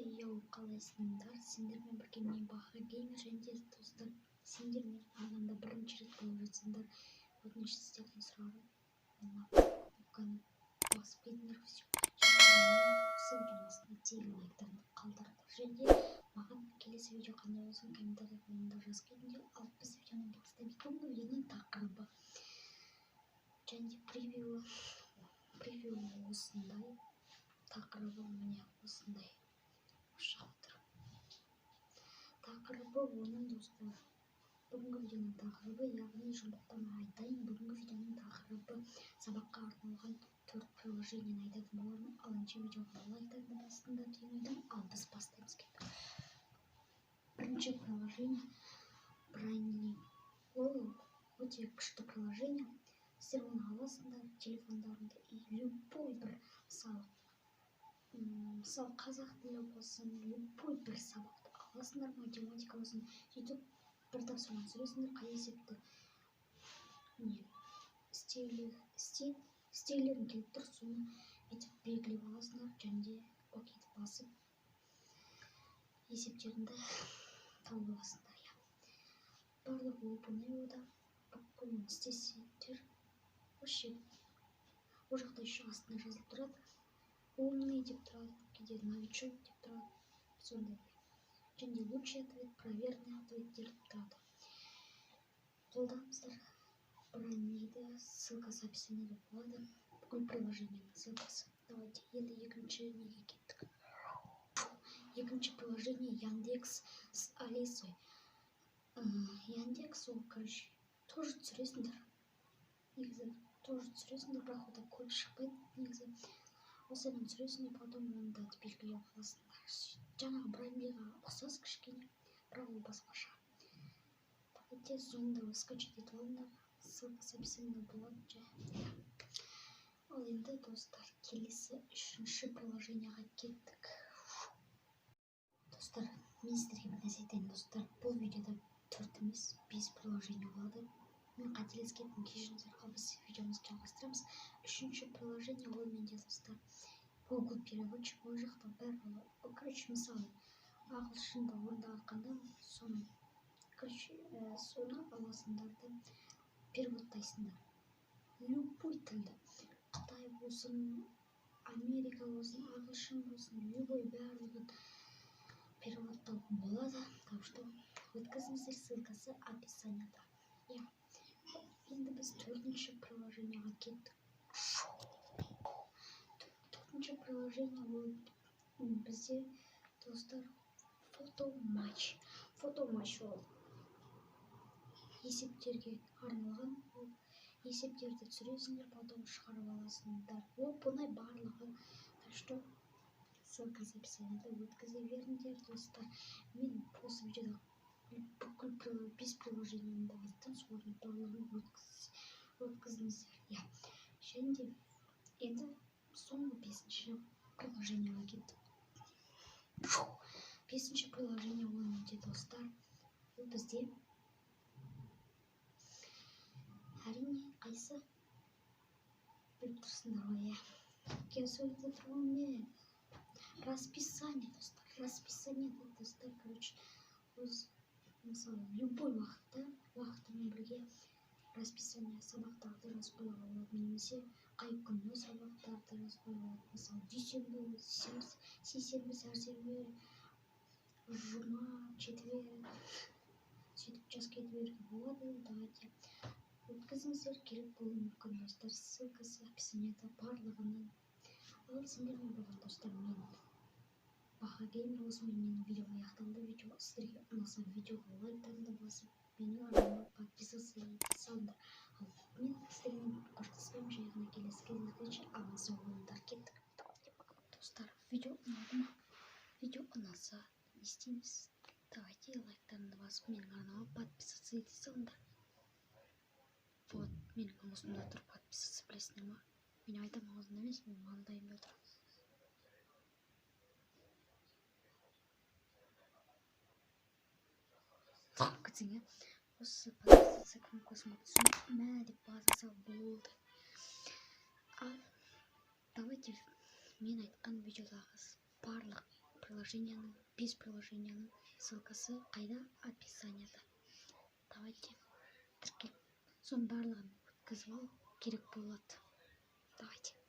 Йоу, қалайсыңдар? Сендермен бірге мен Баха геймер және достар. Сендер мен алғанда бірінші рет болып жатсыңдар. Өтініш сіздерден сұрағым. Бұқаны басып кетіңдер. Ссылканың астына тегін лайктарыңды қалдырыңдар. Және маған келесі видео қандай болсын комментарий қойыңдар жазып кетіңдер. Ал біз видеоны бастап кетейік. Бұл видеоның тақырыбы және превью осындай. Тақырыбы міне осындай. Тақырыбы оның достар. Бүгінгі видеоның тақырыбы, яғни жұмбақтан айтайын. Бүгінгі видеоның тақырыбы сабаққа арналған 4 приложениені айтатын боламын. Алыншы видеоға лайктарды басыңдар деген ойдамын. Ал біз бастаймыз кетіп. Бірінші приложение Brainly. Ол өте күшті приложение. Сіздер оны аласыңдар телефондарында и любой бір мысалы қазақ тілі болсын, любой бір сабақты аласыңдар, математика болсын, сөйтіп бір тапсырма түсіресіңдер, қай есепті істеулерің келіп тұр, соны бүйтіп белгілеп аласыңдар, және окейді басып есептеріңді тауып аласыңдар. Барлығы оп-оңай, бүкіл істесеңдер вообще ол жақта еще астына жазылып тұрады. Умный деп тұрады, кейде новичок деп тұрады, сондай. Және лучший ответ, проверенный ответ деп тұрады. Қолданыңыздар Brainly'ді, ссылкасы описаниеде болады. Бүкіл приложениенің ссылкасы. Давайте енді екінші неге кеттік. Екінші приложение Яндекс с Алисой. Яндекс ол, короче, тоже түсіресіңдер. Негізі тоже түсіресіңдер, бірақ ода көп шықпайды негізі. Осыдан түсіресіңдер, потом онда белгілеп аласыңдар. Жаңағы Brainly'ға ұқсас кішкене, бірақ ол басқаша. Давайте соны скачать етіп алыңдар. Ссылкасы описаниеде болады. Ал енді достар, келесі үшінші приложениеға кеттік. Достар, мен сіздерге бір нәрсе айтайын достар. Бұл видеода 4 емес 5 приложение болады. Мен қателескенмін, кешіріңіздер. Ал біз видеомызды жалғастырамыз. Үшінші приложение ол менде достар. Google переводчик, ол жақта бәрі. Короче, мысалы ағылшынды орындағанда соны аласыңдарды переводтайсыңдар. Любой тілді. Қытай болсын, Америка болсын, ағылшын болсын, любой барлығын переводтауға болады. Так что өткізіңіздер, ссылкасы описаниеда. Енді біз төртінші приложениеға кеттік. Төртінші приложение ол бізде достар фотоматч. Фотоматч ол есептерге арналған. Есептерді түсіресіңдер, потом шығарып аласыңдар. Оп-оңай барлығы. Так что ссылкасы описаниеда, өткізе беріңдер достар. Мен осы видеода бүкіл 5 приложениені айттым, солардың барлығын өткізіңіздер. Және енді соңғы 5-ші приложениеға кеттік. 5-ші приложение ол менде достар. Ол бізде әрине қайсы біліп тұрсыңдар ғой. Сөйлете тұрмын мен. Расписание достар. Расписаниеде достар, короче, өз мысалы любой уақытымен бірге расписание сабақтарды жазып қоюға болады, немесе қай күні сабақтарды жазып қоюға болады. Мысалы дүйсенбі, сейсенбі, сәрсенбі, жұма, четверг, сөйтіп жазып кете беруге болады. Давайте өткізіңіздер, керек болуы мүмкін достар. Ссылкасы описаниеда барлығының. Ал сендермен болған достар, мен Баха геймер, осымен менің видео аяқталды. Видео сіздерге ұнаса видеоға лайктарыңды басып, менің арнама подписаться ете салыңдар. Ал мен сіздермен қоштаспаймын, және ғана келесі кездескенше аман сау болыңдар. Кеттік. Достар, видео ұнады ма? Видео ұнаса не істейміз? Давайте лайктарыңды басып, менің арнама подписаться ете салыңдар. Вот, менің аузымда тұр подписаться, білесіңдер ма? Мен айтам аузымда емес, мен маңдайымда тұр. Күтсің, осы подписаться кнопкасына түсіп, мә деп басылса болды. Ал давайте мен айтқан видеодағы барлық бес приложенияның ссылкасы қайда? Описанияда. Давайте тіркел. Соның барлығын өткізіп алу керек болады. Давайте.